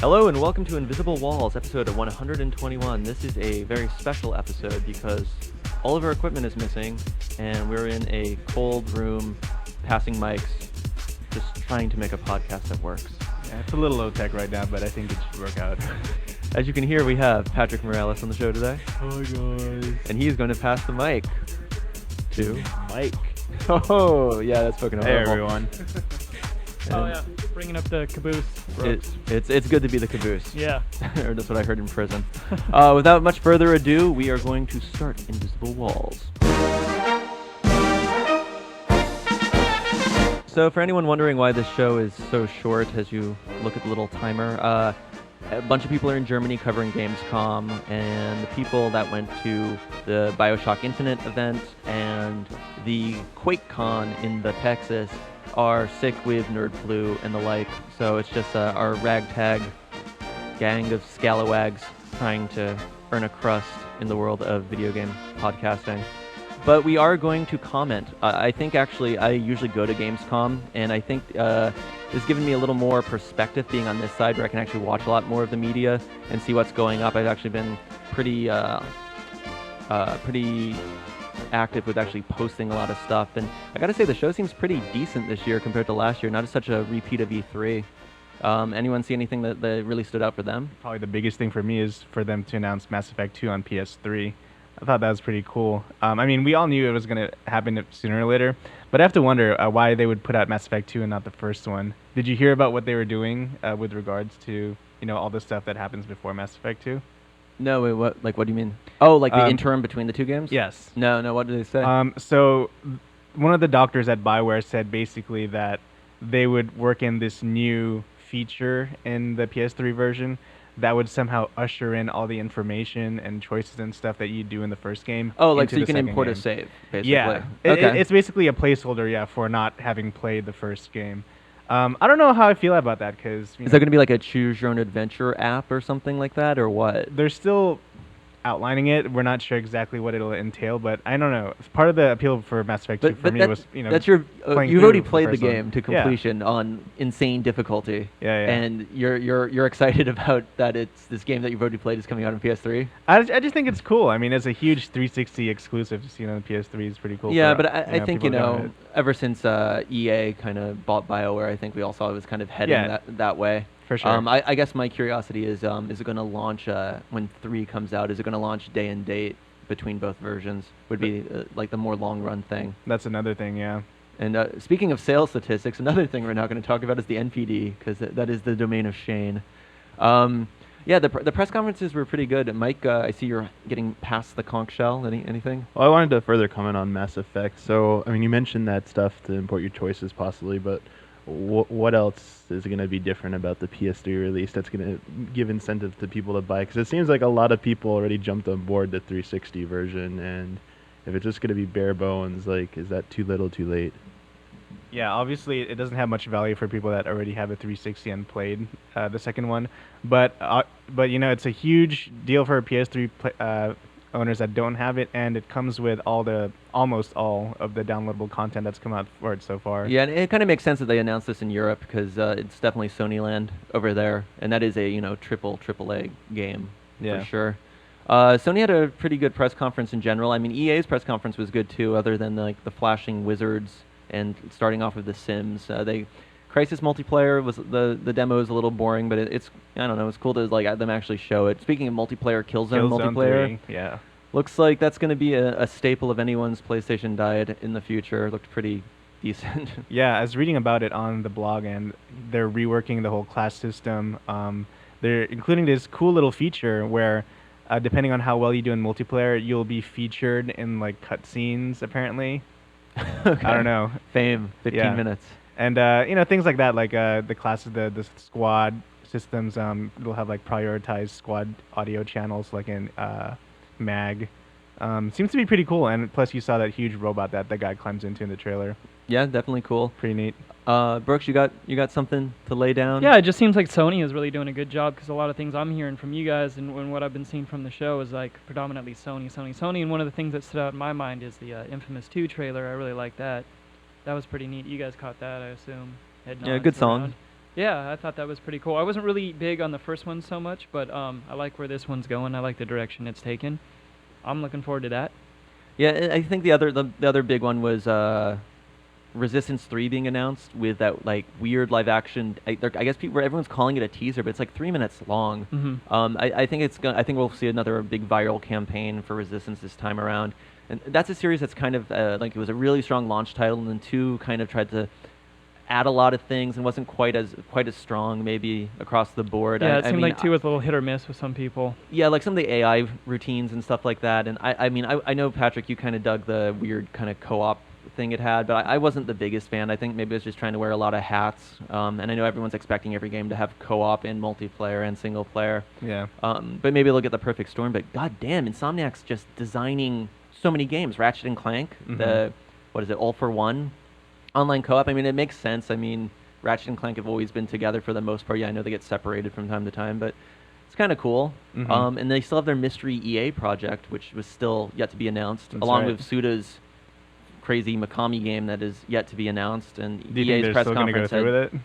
Hello and welcome to Invisible Walls, episode 121. This is a very special episode because all of our equipment is missing and we're in a cold room passing mics, just trying to make a podcast that works. Yeah, it's a little low tech right now, but I think it should work out. As you can hear, we have Patrick Morales on the show today. Hi guys. And he's going to pass the mic to Mike. Oh, yeah, that's fucking Hey horrible. everyone. Oh yeah, bringing up the caboose. It's good to be the caboose. Yeah. Or that's what I heard in prison. Without much further ado, we are going to start Invisible Walls. So for anyone wondering why this show is so short as you look at the little timer, a bunch of people are in Germany covering Gamescom, and the people that went to the BioShock Infinite event and the QuakeCon in the Texas are sick with nerd flu and the like, so it's just our ragtag gang of scalawags trying to earn a crust in the world of video game podcasting. But we are going to comment. I think actually I usually go to Gamescom, and I think it's given me a little more perspective being on this side where I can actually watch a lot more of the media and see what's going up. I've actually been pretty active with actually posting a lot of stuff, and I gotta say the show seems pretty decent this year compared to last year. Not such a repeat of E3. Anyone see anything that really stood out for them? Probably the biggest thing for me is for them to announce Mass Effect 2 on PS3. I thought that was pretty cool. I mean, we all knew it was going to happen sooner or later, but I have to wonder why they would put out Mass Effect 2 and not the first one. Did you hear about what they were doing with regards to, all the stuff that happens before Mass Effect 2? No, wait, what? Like, what do you mean? Oh, like the interim between the two games? Yes. No, what did they say? So one of the doctors at BioWare said basically that they would work in this new feature in the PS3 version that would somehow usher in all the information and choices and stuff that you do in the first game. Oh, like into so you the can second import a game. save, basically. Yeah. Okay. It's basically a placeholder, for not having played the first game. I don't know how I feel about that, because Is that going to be like a choose your own adventure app or something like that, or what? they're still outlining it. We're not sure exactly what it'll entail, but I don't know. Part of the appeal for Mass Effect 2 for me was, that's your. playing You've through already the played the first one. game to Yeah. completion on insane difficulty. Yeah. And you're excited about that. It's this game that you've already played is coming out on PS3. I just think it's cool. I mean, it's a huge 360 exclusive to see it on the PS3 is pretty cool. Yeah, for, but I think people doing it. ever since EA kind of bought BioWare, I think we all saw it was kind of heading Yeah. that way. For sure. I guess my curiosity is it going to launch when 3 comes out? Is it going to launch day and date between both versions? Would be like the more long run thing. That's another thing, yeah. And speaking of sales statistics, another thing we're now going to talk about is the NPD, because that is the domain of Shane. Yeah, the press conferences were pretty good. Mike, I see you're getting past the conch shell. Anything? Well, I wanted to further comment on Mass Effect. So, I mean, you mentioned that stuff to import your choices possibly, but what else is going to be different about the PS3 release that's going to give incentive to people to buy? Because it seems like a lot of people already jumped on board the 360 version, and if it's just going to be bare bones, like, is that too little, too late? Yeah, obviously it doesn't have much value for people that already have a 360 and played the second one, but it's a huge deal for PS3 owners that don't have it, and it comes with almost all of the downloadable content that's come out for it so far. Yeah, and it kind of makes sense that they announced this in Europe, because it's definitely Sony land over there, and that is a AAA game for sure. Sony had a pretty good press conference in general. I mean, EA's press conference was good too, other than like the flashing wizards and starting off with The Sims. Crisis multiplayer was the demo is a little boring, but it's I don't know, it's cool to like them actually show it. Speaking of multiplayer, Killzone multiplayer, 3, yeah. Looks like that's going to be a staple of anyone's PlayStation diet in the future. It looked pretty decent. Yeah, I was reading about it on the blog, and they're reworking the whole class system. They're including this cool little feature where, depending on how well you do in multiplayer, you'll be featured in like cutscenes. Apparently, Okay. I don't know. Fame, 15 minutes. And things like that, like the classes, the squad systems. They'll have like prioritized squad audio channels, like in MAG. Seems to be pretty cool, and plus you saw that huge robot that the guy climbs into in the trailer. Yeah, definitely cool. Pretty neat. Brooks, you got something to lay down? Yeah, it just seems like Sony is really doing a good job, because a lot of things I'm hearing from you guys and what I've been seeing from the show is like predominantly Sony. And one of the things that stood out in my mind is the Infamous 2 trailer. I really like that. That was pretty neat. You guys caught that, I assume. Yeah, good song. Yeah, I thought that was pretty cool. I wasn't really big on the first one so much, but I like where this one's going. I like the direction it's taken. I'm looking forward to that. Yeah, I think the other big one was Resistance 3 being announced with that like weird live action. I guess everyone's calling it a teaser, but it's like 3 minutes long. I think I think we'll see another big viral campaign for Resistance this time around, and that's a series that's kind of like it was a really strong launch title, and then 2 kind of tried to add a lot of things and wasn't quite as strong maybe across the board. Yeah, it I seemed mean, like 2 was a little hit or miss with some people. yeah, like some of the AI routines and stuff like that. And I mean, I know, Patrick, you kind of dug the weird kind of co-op thing it had, but I wasn't the biggest fan. I think maybe it was just trying to wear a lot of hats. And I know everyone's expecting every game to have co-op and multiplayer and single player. Yeah. But maybe they'll get the perfect storm. But goddamn, Insomniac's just designing so many games. Ratchet and Clank, what is it, All for One? Online co-op, I mean, it makes sense. I mean, Ratchet and Clank have always been together for the most part. Yeah, I know they get separated from time to time, but it's kind of cool. And they still have their mystery EA project, which was still yet to be announced, That's along right. with Suda's crazy Mikami game that is yet to be announced. And Do you think EA's they're press still going to go conference through said, with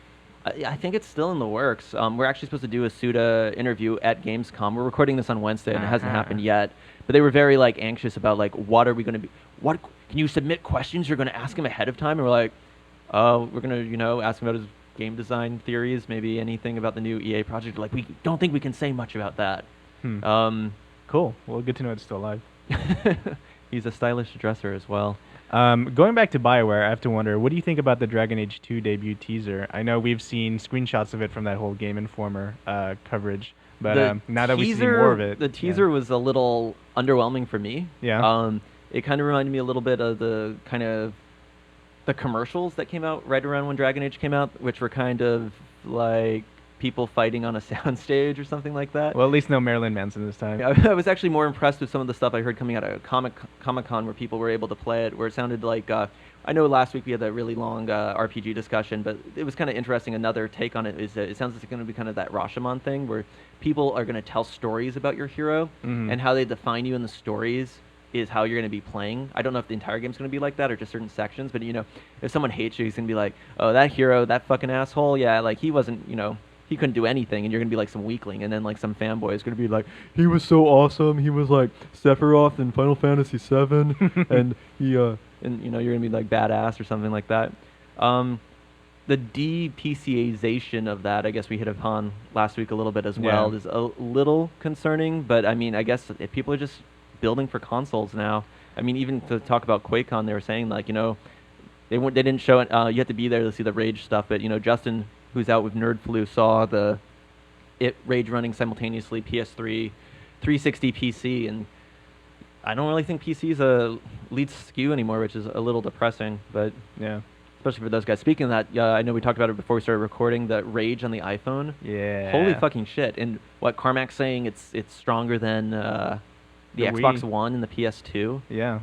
it? I think it's still in the works. We're actually supposed to do a Suda interview at Gamescom. We're recording this on Wednesday, and it hasn't happened yet. But they were very like anxious about like, what are we going to be? What can you submit questions you're going to ask him ahead of time? And we're like, we're going to ask him about his game design theories, maybe anything about the new EA project. Like, we don't think we can say much about that. Cool. Well, good to know it's still alive. He's a stylish dresser as well. Going back to BioWare, I have to wonder, what do you think about the Dragon Age 2 debut teaser? I know we've seen screenshots of it from that whole Game Informer coverage, but now that we see more of it, the teaser was a little underwhelming for me. Yeah. It kind of reminded me a little bit of the kind of the commercials that came out right around when Dragon Age came out, which were kind of like people fighting on a soundstage or something like that. Well, at least no Marilyn Manson this time. I was actually more impressed with some of the stuff I heard coming out of Comic-Con where people were able to play it, where it sounded like, I know last week we had that really long RPG discussion, but it was kind of interesting. Another take on it is that it sounds like it's going to be kind of that Rashomon thing where people are going to tell stories about your hero, and how they define you in the stories is how you're going to be playing. I don't know if the entire game's going to be like that or just certain sections, but if someone hates you, he's going to be like, oh, that hero, that fucking asshole, yeah, like he wasn't, he couldn't do anything, and you're gonna be like some weakling, and then like some fanboy is gonna be like, he was so awesome, he was like Sephiroth in Final Fantasy VII, and he and you're gonna be like badass or something like that. The de-PCization of that, I guess we hit upon last week a little bit as well, is a little concerning. But I mean, I guess if people are just building for consoles now. I mean, even to talk about QuakeCon, they were saying like, they didn't show it. You have to be there to see the Rage stuff, but Justin, who's out with Nerd Flu, saw Rage running simultaneously PS3, 360 PC, and I don't really think PC is a lead SKU anymore, which is a little depressing. But Yeah. especially for those guys. Speaking of that, I know we talked about it before we started recording. The Rage on the iPhone. Yeah. Holy fucking shit! And what Carmack's saying, it's stronger than the Xbox Wii. One and the PS2. Yeah.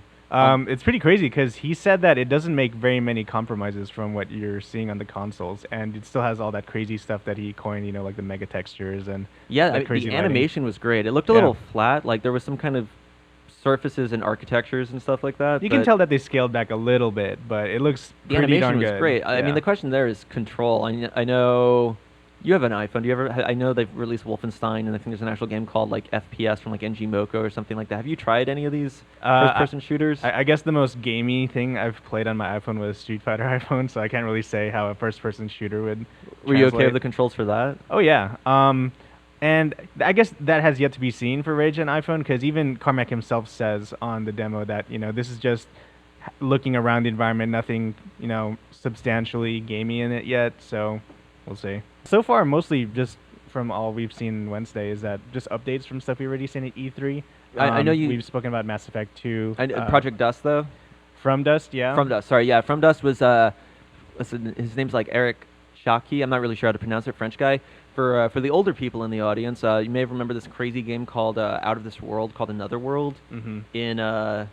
It's pretty crazy because he said that it doesn't make very many compromises from what you're seeing on the consoles, and it still has all that crazy stuff that he coined, like the mega textures and Yeah, that crazy the lighting. animation was great. It looked a Yeah. little flat, like there was some kind of surfaces and architectures and stuff like that. You can but tell that they scaled back a little bit, but it looks the pretty darn animation was good. great. I Yeah. mean, the question there is control. I know you have an iPhone. Do you ever? I know they've released Wolfenstein, and I think there's an actual game called like FPS from like NG Moko or something like that. Have you tried any of these first-person shooters? I guess the most gamey thing I've played on my iPhone was Street Fighter iPhone, so I can't really say how a first-person shooter would. Were you okay translate. with the controls for that? Oh yeah. And I guess that has yet to be seen for Rage on iPhone, because even Carmack himself says on the demo that this is just looking around the environment, nothing substantially gamey in it yet. So we'll see. So far, mostly just from all we've seen Wednesday is that just updates from stuff we already seen at E3. I know you. We've spoken about Mass Effect 2. Project Dust though. From Dust, yeah. From Dust, sorry, yeah. From Dust was listen, his name's like Eric Shockey. I'm not really sure how to pronounce it. French guy. For the older people in the audience, you may remember this crazy game called Out of This World, called Another World, in the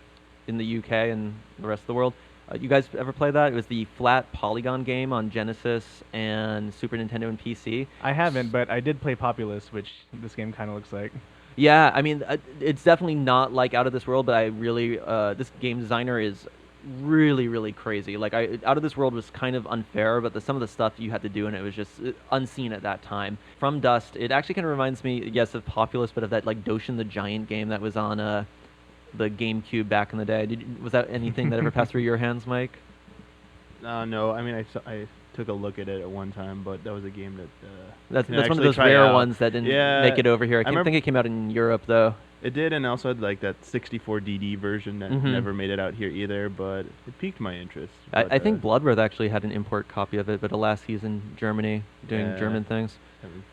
UK and the rest of the world. You guys ever play that? It was the flat polygon game on Genesis and Super Nintendo and PC. I haven't, but I did play Populous, which this game kind of looks like. Yeah, I mean, it's definitely not like Out of This World, but I really, this game designer is really, really crazy. Like, Out of This World was kind of unfair, but some of the stuff you had to do in it was just unseen at that time. From Dust, it actually kind of reminds me, yes, of Populous, but of that like Doshin the Giant game that was on the GameCube back in the day. Was that anything that ever passed through your hands, Mike? No, I mean I took a look at it at one time, but that was a game that That's can one of actually those try rare out. ones that didn't Yeah, make it over here. I remember- think it came out in Europe though. It did, and also had like that 64DD version that Mhm. never made it out here either, but it piqued my interest. I But, think Bloodworth actually had an import copy of it, but alas, he's in Germany doing Yeah. German things. having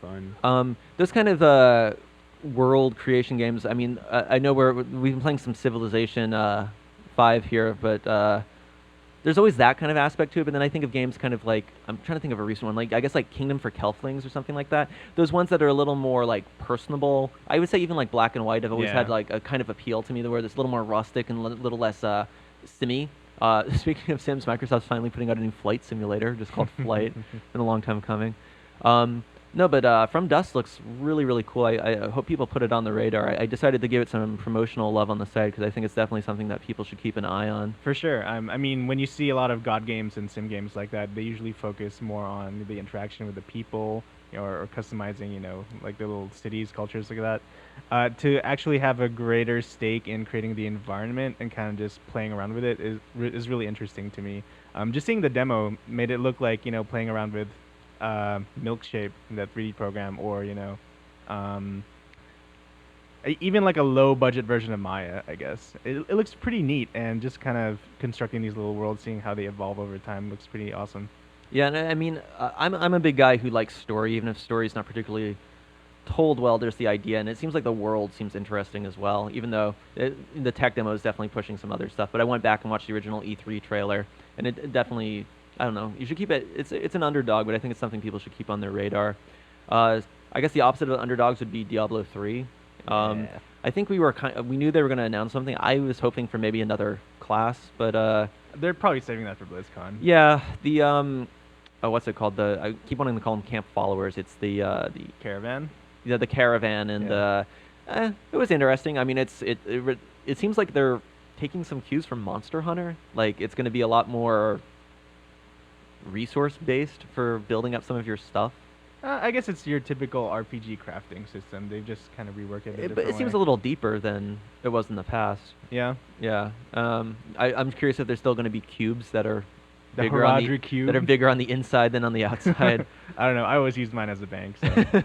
fun. Those kind of world creation games. I mean, I know we've been playing some Civilization 5 here, but there's always that kind of aspect to it. But then I think of games kind of like, I'm trying to think of a recent one, like I guess like Kingdom for Kelflings or something like that. Those ones that are a little more like personable. I would say even like Black and White have always Yeah. had like a kind of appeal to me, where it's a little more rustic and a little less simmy. Speaking of Sims, Microsoft's finally putting out a new flight simulator, just called Flight. Been a long time coming. No, but From Dust looks really, really cool. I hope people put it on the radar. I decided to give it some promotional love on the site because I think it's definitely something that people should keep an eye on. For sure. I mean, when you see a lot of God games and sim games like that, they usually focus more on the interaction with the people, or customizing, like the little cities, cultures like that. To actually have a greater stake in creating the environment and kind of just playing around with it is really interesting to me. Just seeing the demo made it look like, playing around with Milkshape, that 3D program, or even like a low budget version of Maya, I guess. It looks pretty neat, and just kind of constructing these little worlds, seeing how they evolve over time, looks pretty awesome. Yeah, and I mean, I'm a big guy who likes story, even if story's not particularly told well. There's the idea, and it seems like the world seems interesting as well. Even though the tech demo is definitely pushing some other stuff, but I went back and watched the original E3 trailer, and it definitely. I don't know. You should keep it. It's an underdog, but I think it's something people should keep on their radar. I guess the opposite of underdogs would be Diablo 3. Yeah. I think we knew they were going to announce something. I was hoping for maybe another class, but They're probably saving that for BlizzCon. yeah, the what's it called? I keep wanting to call them camp followers. It's the Caravan. the caravan, and Yeah. it was interesting. I mean, it seems like they're taking some cues from Monster Hunter. Like it's going to be a lot more resource based for building up some of your stuff. I guess it's your typical RPG crafting system. They've just kind of reworked it. But it seems a little deeper than it was in the past. Yeah. Yeah. I'm curious if there's still going to be cubes that are The bigger on Haradri cube. that are bigger on the inside than on the outside. I don't know. I always use mine as a bank. So.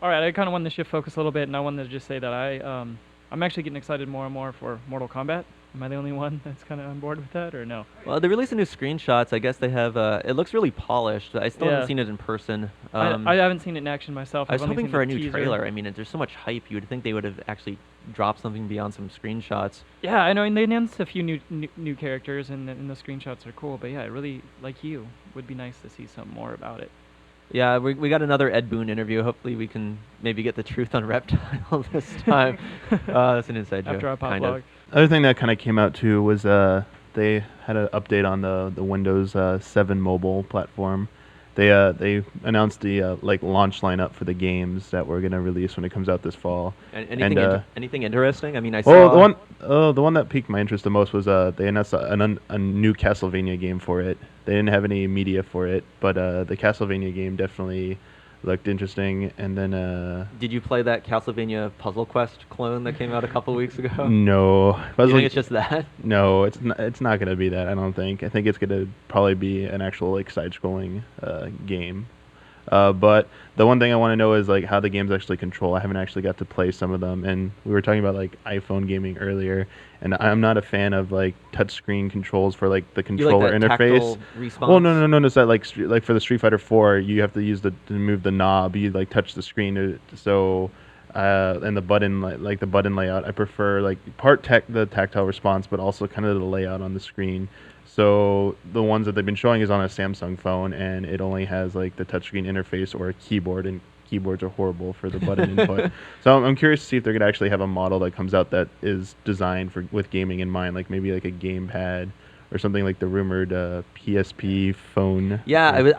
All right, I kind of wanted to shift focus a little bit, and I wanted to just say that I'm actually getting excited more and more for Mortal Kombat. Am I the only one that's kind of on board with that, or no? Well, they released new screenshots. I guess they have. It looks really polished. I still Yeah. haven't seen it in person. I haven't seen it in action myself. I was I've only hoping seen for the a new teaser. trailer. I mean, there's so much hype. You would think they would have actually dropped something beyond some screenshots. Yeah, I know, and they announced a few new characters, and the screenshots are cool. But yeah, it really, like you, would be nice to see some more about it. Yeah, we got another Ed Boon interview. Hopefully, we can maybe get the truth on Reptile this time. That's an inside joke. After our pop kind blog. of. Other thing that kind of came out too was they had an update on the Windows 7 mobile platform. They announced the like launch lineup for the games that we're gonna release when it comes out this fall. Anything interesting? I mean, I Well, saw the one that piqued my interest the most was they announced a new Castlevania game for it. They didn't have any media for it, but the Castlevania game definitely looked interesting. And then Did you play that Castlevania Puzzle Quest clone that came out a couple weeks ago? no, You think it's just that? no, it's not gonna be that. I don't think. I think it's gonna probably be an actual like side-scrolling game. But the one thing I want to know is like how the games actually control. I haven't actually got to play some of them, and we were talking about like iPhone gaming earlier, and I'm not a fan of like touchscreen controls for like the You like controller that interface. tactile response? Well, no. It's that like for the Street Fighter 4, you have to use to move the knob. You like touch the screen and the button like the button layout. I prefer like the tactile response, but also kind of the layout on the screen. So the ones that they've been showing is on a Samsung phone, and it only has like the touchscreen interface or a keyboard, and keyboards are horrible for the button input. So I'm curious to see if they're gonna actually have a model that comes out that is designed with gaming in mind, like maybe like a gamepad or something like the rumored PSP phone. Yeah,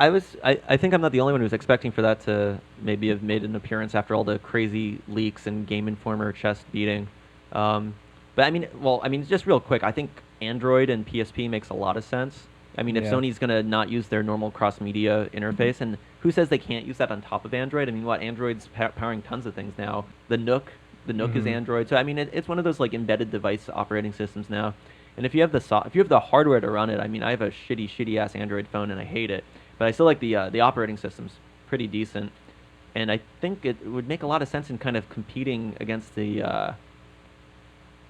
I think I'm not the only one who was expecting for that to maybe have made an appearance after all the crazy leaks and Game Informer chest beating. But I mean, just real quick, I think Android and PSP makes a lot of sense. I mean, if Yeah. Sony's going to not use their normal cross-media interface, and who says they can't use that on top of Android? I mean, what, Android's powering tons of things now. The Nook is Mhm. Android. So I mean, it's one of those like embedded device operating systems now. And if you have the hardware to run it, I mean, I have a shitty ass Android phone and I hate it, but I still like the operating system's pretty decent. And I think it would make a lot of sense in kind of competing against the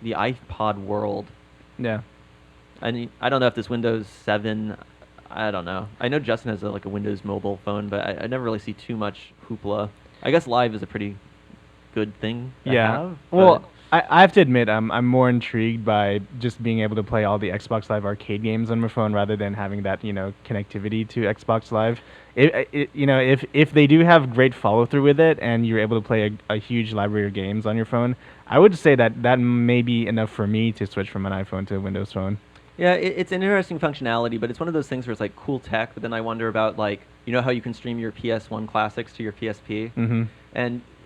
iPod world. Yeah. I mean, I don't know if this Windows 7, I don't know. I know Justin has like a Windows mobile phone, but I never really see too much hoopla. I guess Live is a pretty good thing to have. Well, but- I have to admit, I'm more intrigued by just being able to play all the Xbox Live arcade games on my phone rather than having that, connectivity to Xbox Live. If they do have great follow through with it and you're able to play a huge library of games on your phone, I would say that may be enough for me to switch from an iPhone to a Windows phone. Yeah, it's an interesting functionality, but it's one of those things where it's like cool tech, but then I wonder about like, how you can stream your PS1 classics to your PSP. Mm-hmm.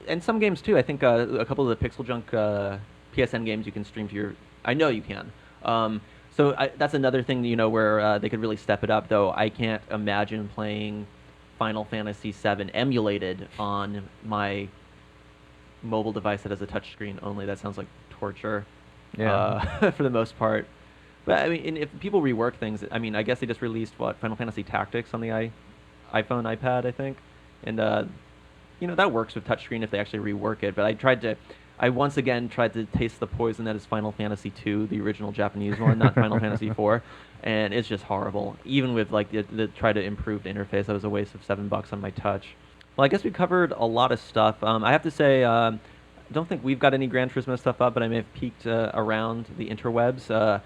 And some games too. I think a couple of the Pixel Junk PSN games you can stream to your. I know you can. So that's another thing where they could really step it up. Though I can't imagine playing Final Fantasy VII emulated on my mobile device that has a touchscreen only. That sounds like torture. Yeah. For the most part. But I mean, and if people rework things, I mean, I guess they just released Final Fantasy Tactics on the iPhone, iPad, I think, and that works with touchscreen if they actually rework it. But I once again tried to taste the poison that is Final Fantasy II, the original Japanese one, not Final Fantasy IV, and it's just horrible. Even with like the try to improve the interface, that was a waste of $7 on my touch. Well, I guess we covered a lot of stuff. I have to say, I don't think we've got any Gran Turismo stuff up, but I may have peeked around the interwebs.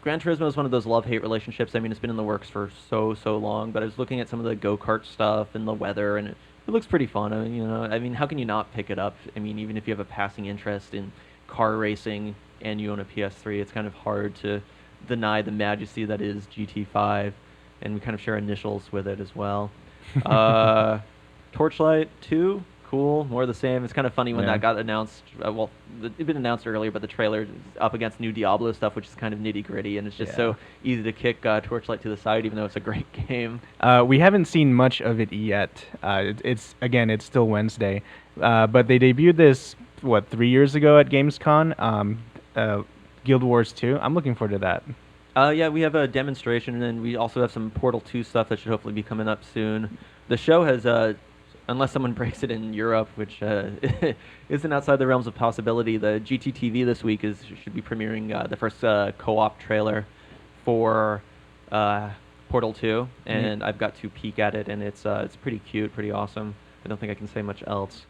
Gran Turismo is one of those love-hate relationships. I mean, it's been in the works for so long, but I was looking at some of the go-kart stuff and the weather, and it looks pretty fun. I mean, how can you not pick it up? I mean, even if you have a passing interest in car racing and you own a PS3, it's kind of hard to deny the majesty that is GT5, and we kind of share initials with it as well. Torchlight 2, cool, more of the same. It's kind of funny when Yeah. that got announced. It'd been announced earlier, but the trailer is up against new Diablo stuff, which is kind of nitty-gritty, and it's just Yeah. so easy to kick Torchlight to the side, even though it's a great game. We haven't seen much of it yet. It's still Wednesday, but they debuted this 3 years ago at Gamescom. Guild Wars 2. I'm looking forward to that. Yeah, we have a demonstration, and then we also have some Portal 2 stuff that should hopefully be coming up soon. The show has, unless someone breaks it in Europe, which isn't outside the realms of possibility, the GTTV this week should be premiering the first co-op trailer for Portal 2, and I've got to peek at it, and it's pretty cute, pretty awesome. I don't think I can say much else.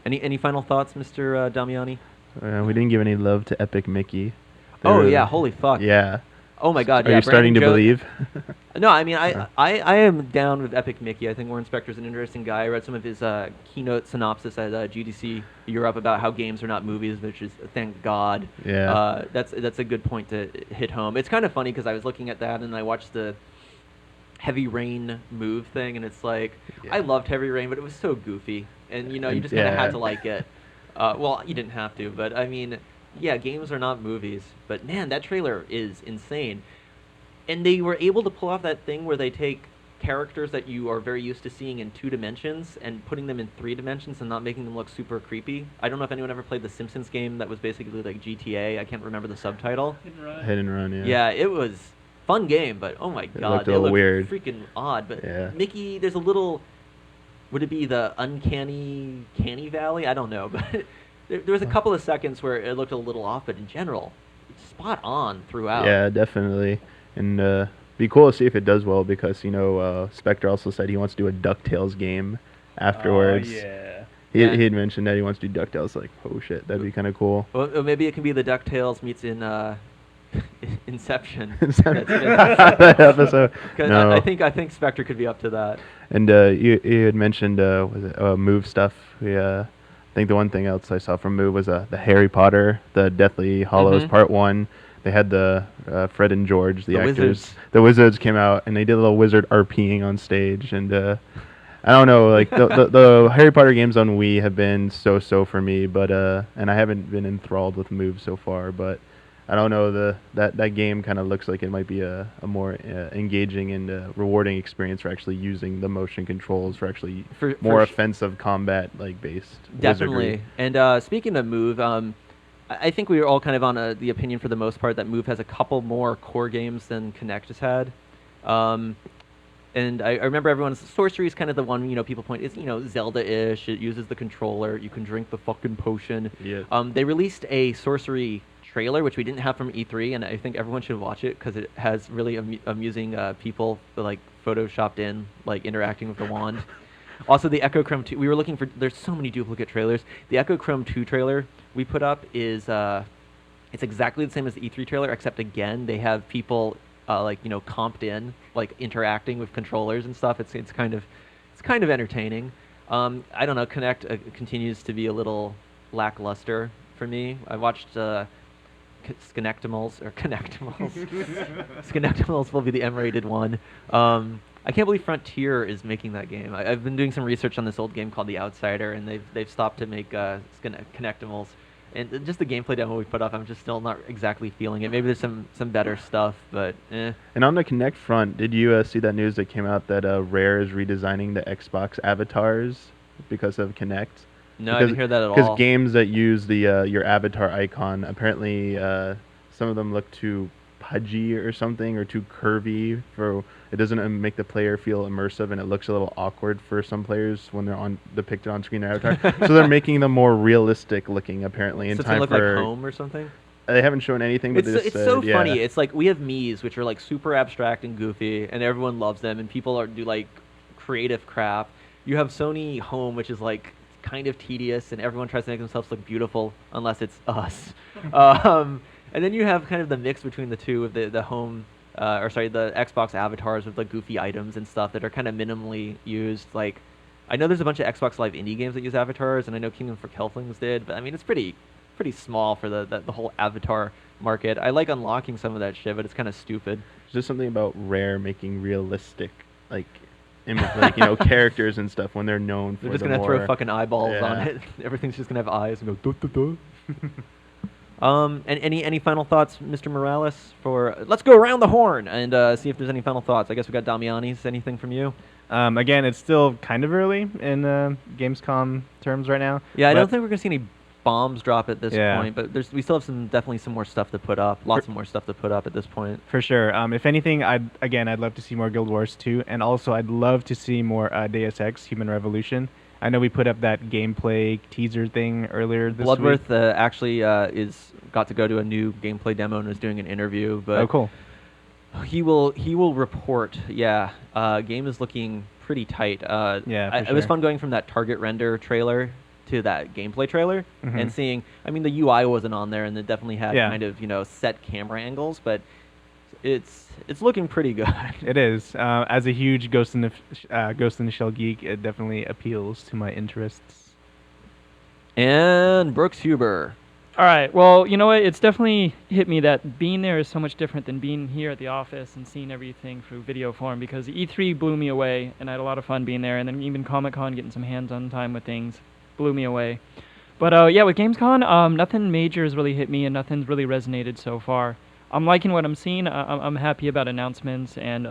Any final thoughts, Mr. Damiani? We didn't give any love to Epic Mickey. Oh They're- yeah, holy fuck. Yeah. Oh my god, Are yeah. you starting to Brandon believe? No, I mean, I am down with Epic Mickey. I think Warren Spector's an interesting guy. I read some of his keynote synopsis at GDC Europe about how games are not movies, which is, thank God. Yeah. That's a good point to hit home. It's kind of funny because I was looking at that and I watched the Heavy Rain move thing, and it's like, Yeah. I loved Heavy Rain, but it was so goofy. And, you just kind of Yeah. had to like it. Well, you didn't have to, but I mean, yeah, games are not movies. But man, that trailer is insane. And they were able to pull off that thing where they take characters that you are very used to seeing in 2 dimensions and putting them in 3 dimensions and not making them look super creepy. I don't know if anyone ever played the Simpsons game that was basically like GTA. I can't remember the subtitle. Hit and run, yeah. Yeah, it was fun game, but oh my god, looked a they little looked weird. freaking odd. But Yeah. Mickey, there's a little, would it be the uncanny Canny Valley? I don't know, but there was a couple of seconds where it looked a little off, but in general, it's spot on throughout. Yeah, definitely. And be cool to see if it does well because, Spectre also said he wants to do a DuckTales game afterwards. Oh, yeah. He Yeah. had mentioned that he wants to do DuckTales. Like, oh shit, that'd be kind of cool. Well, maybe it can be the DuckTales meets in Inception. That episode. 'Cause No. I think Spectre could be up to that. And you had mentioned was it Move stuff. I think the one thing else I saw from Move was the Harry Potter, the Deathly Hollows Mhm. Part 1. They had the Fred and George, the actors. Wizards. The Wizards came out and they did a little wizard RPing on stage. And I don't know, like the Harry Potter games on Wii have been so for me, but and I haven't been enthralled with Move so far, but I don't know, that game kind of looks like it might be a more engaging and rewarding experience for actually using the motion controls for actually For more sh- offensive combat like based Definitely. wizardry. And speaking of Move, I think we were all kind of on the opinion for the most part that Move has a couple more core games than Connect has had. Um, and I remember everyone's sorcery is kind of the one people point is Zelda-ish. It uses the controller. You can drink the fucking potion. Yeah. They released a sorcery trailer which we didn't have from E3, and I think everyone should watch it because it has really amusing people like photoshopped in like interacting with the wand. Also, the Echo Chrome 2. We were looking for. There's so many duplicate trailers. The Echo Chrome 2 trailer we put up is it's exactly the same as the E3 trailer, except again they have people comped in, like interacting with controllers and stuff. It's kind of entertaining. I don't know. Connect continues to be a little lackluster for me. I watched Skinectimals or Connectimals. Skinectimals will be the M-rated one. I can't believe Frontier is making that game. I've been doing some research on this old game called The Outsider, and they've stopped to make Connectimals. And just the gameplay demo we put up, I'm just still not exactly feeling it. Maybe there's some better stuff, but eh. And on the Kinect front, did you see that news that came out that Rare is redesigning the Xbox avatars because of Kinect? No, I didn't hear that at all. Because games that use the your avatar icon, apparently some of them look too pudgy or something, or too curvy. It doesn't make the player feel immersive, and it looks a little awkward for some players when they're depicted on screen avatar. So they're making them more realistic looking, apparently, in So it's time gonna look for. like Home or something. They haven't shown anything, but It's they so said, funny. yeah. It's like we have Mii's, which are like super abstract and goofy, and everyone loves them, and people do like creative crap. You have Sony Home, which is like kind of tedious, and everyone tries to make themselves look beautiful, unless it's us. And then you have kind of the mix between the two of the Home, the Xbox avatars with like goofy items and stuff that are kind of minimally used. Like, I know there's a bunch of Xbox Live indie games that use avatars, and I know Kingdom for Kelflings did, but I mean it's pretty small for the whole avatar market. I like unlocking some of that shit, but it's kind of stupid. There's just something about Rare making realistic, like characters and stuff when they're known for They're just the gonna more. throw fucking eyeballs on Yeah. it. Everything's just gonna have eyes and go duh, duh, duh. And any final thoughts, Mr. Morales? Let's go around the horn and see if there's any final thoughts. I guess we got Damiani's. Anything from you? Again, it's still kind of early in Gamescom terms right now. Yeah, I but- don't think we're gonna see any bombs drop at this Yeah. point, but we still have definitely some more stuff to put up. Lots of more stuff to put up at this point. For sure. If anything, I'd love to see more Guild Wars 2, and also I'd love to see more Deus Ex: Human Revolution. I know we put up that gameplay teaser thing earlier this week. Bloodworth actually got to go to a new gameplay demo and was doing an interview. But Oh, cool. He will report. Yeah, game is looking pretty tight. Yeah, for It was sure. fun going from that target render trailer to that gameplay trailer and Mhm. seeing. I mean, the UI wasn't on there, and it definitely had Yeah. kind of set camera angles, but it's looking pretty good. It is. As a huge Ghost in the Shell geek, it definitely appeals to my interests. And Brooks Huber. All right. Well, you know what? It's definitely hit me that being there is so much different than being here at the office and seeing everything through video form, because E3 blew me away, and I had a lot of fun being there. And then even Comic-Con, getting some hands-on time with things, blew me away. But yeah, with Gamescom, nothing major has really hit me, and nothing's really resonated so far. I'm liking what I'm seeing. I'm happy about announcements, and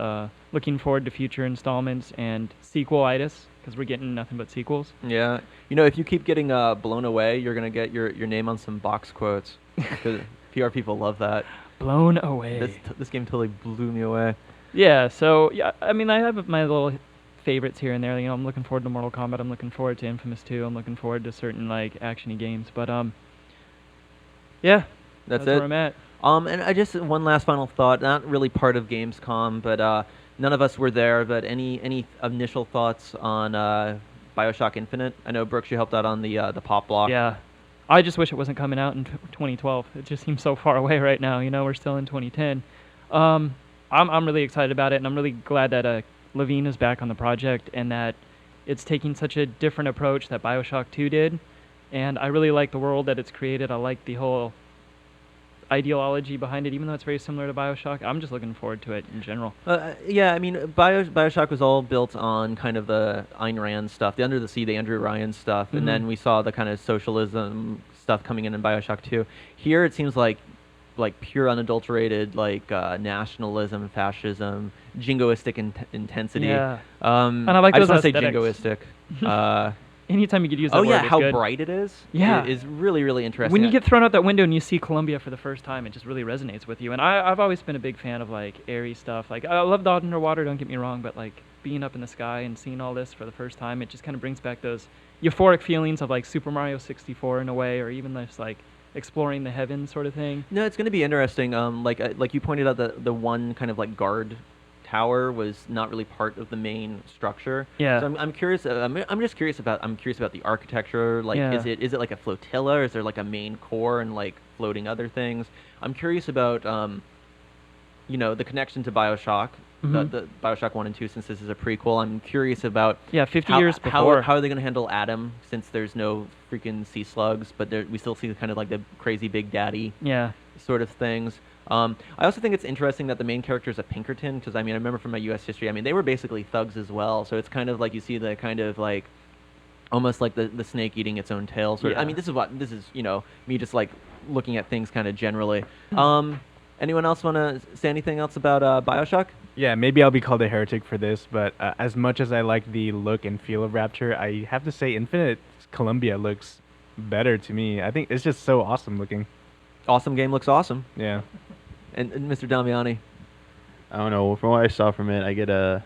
looking forward to future installments and sequelitis, because we're getting nothing but sequels. Yeah, if you keep getting blown away, you're gonna get your name on some box quotes. 'Cause PR people love that. Blown away. This game totally blew me away. Yeah, so yeah, I mean, I have my little favorites here and there. I'm looking forward to Mortal Kombat. I'm looking forward to Infamous 2. I'm looking forward to certain like actiony games. But yeah, That's where it. I'm at. And I just one last final thought. Not really part of Gamescom, but none of us were there. But any initial thoughts on BioShock Infinite? I know Brooks, you helped out on the pop block. Yeah, I just wish it wasn't coming out in 2012. It just seems so far away right now. We're still in 2010. I'm really excited about it, and I'm really glad that Levine is back on the project, and that it's taking such a different approach that BioShock 2 did. And I really like the world that it's created. I like the whole ideology behind it, even though it's very similar to BioShock. I'm just looking forward to it in general. Yeah, I mean, BioShock was all built on kind of the Ayn Rand stuff, the Under the Sea, the Andrew Ryan stuff, and then we saw the kind of socialism stuff coming in BioShock 2. Here, it seems like like pure unadulterated like nationalism, fascism, jingoistic intensity. Yeah. And I like I just those want to say aesthetics. jingoistic. Anytime you could use that Oh word, yeah, it's how good. bright it is. Yeah. Is really really interesting. When you get thrown out that window and you see Columbia for the first time, it just really resonates with you. And I've always been a big fan of like airy stuff. Like I love the underwater, don't get me wrong, but like being up in the sky and seeing all this for the first time, it just kind of brings back those euphoric feelings of like Super Mario 64 in a way, or even just like exploring the heavens sort of thing. No, it's going to be interesting. Like you pointed out, the one kind of like guard tower was not really part of the main structure. Yeah. So I'm curious. I'm just curious about. I'm curious about the architecture. Like, Yeah. is it like a flotilla? Or is there like a main core and like floating other things? I'm curious about the connection to BioShock, the BioShock 1 and 2, since this is a prequel. I'm curious about Yeah, 50 years how before. are they going to handle Adam, since there's no freaking sea slugs, but we still see kind of like the crazy big daddy Yeah. sort of things. I also think it's interesting that the main character is a Pinkerton, because I remember from my U.S. history, they were basically thugs as well. So it's kind of like you see the kind of like almost like the snake eating its own tail. Sort of. Yeah. This is me just like looking at things kind of generally. Anyone else want to say anything else about BioShock? Yeah, maybe I'll be called a heretic for this, but as much as I like the look and feel of Rapture, I have to say Infinite Columbia looks better to me. I think it's just so awesome looking. Awesome game looks awesome. Yeah. And Mr. Damiani. I don't know. From what I saw from it, I get I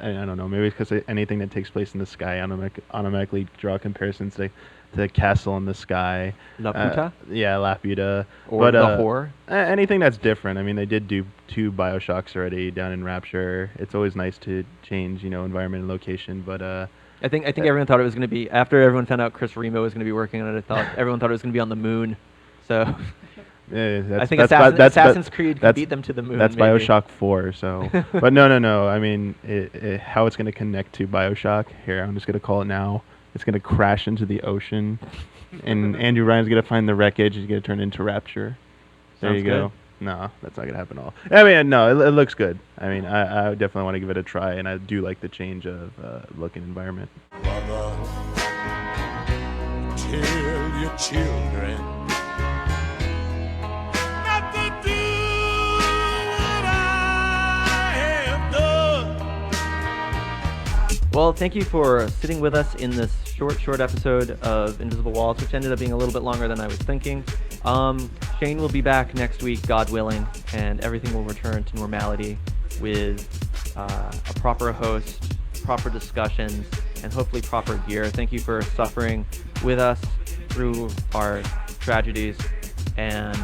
don't know. Maybe it's because anything that takes place in the sky, I automatically draw comparisons to the castle in the sky. La Puta? Yeah, La Puta. Or the Whore? Anything that's different. They did do 2 BioShocks already down in Rapture. It's always nice to change, environment and location. But I think everyone thought it was going to be, after everyone found out Chris Remo was going to be working on it, everyone thought it was going to be on the moon. So I think Assassin's Creed could beat them to the moon. That's maybe. BioShock 4. So, but no. How it's going to connect to BioShock? Here, I'm just going to call it now. It's going to crash into the ocean, and Andrew Ryan's going to find the wreckage. He's going to turn into Rapture. There Sounds you go. good. No, that's not going to happen at all. No, it looks good. I definitely want to give it a try, and I do like the change of look and environment. Mother, tell your children not to do what I have done. Well, thank you for sitting with us in this short episode of Invisible Walls, which ended up being a little bit longer than I was thinking. Shane will be back next week, God willing, and everything will return to normality with a proper host, proper discussions, and hopefully proper gear. Thank you for suffering with us through our tragedies and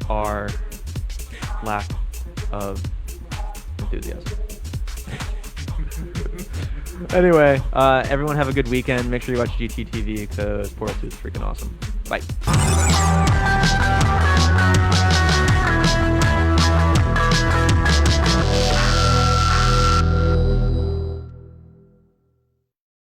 our lack of enthusiasm. Anyway, everyone have a good weekend. Make sure you watch GTTV because Portal 2 is freaking awesome. Bye.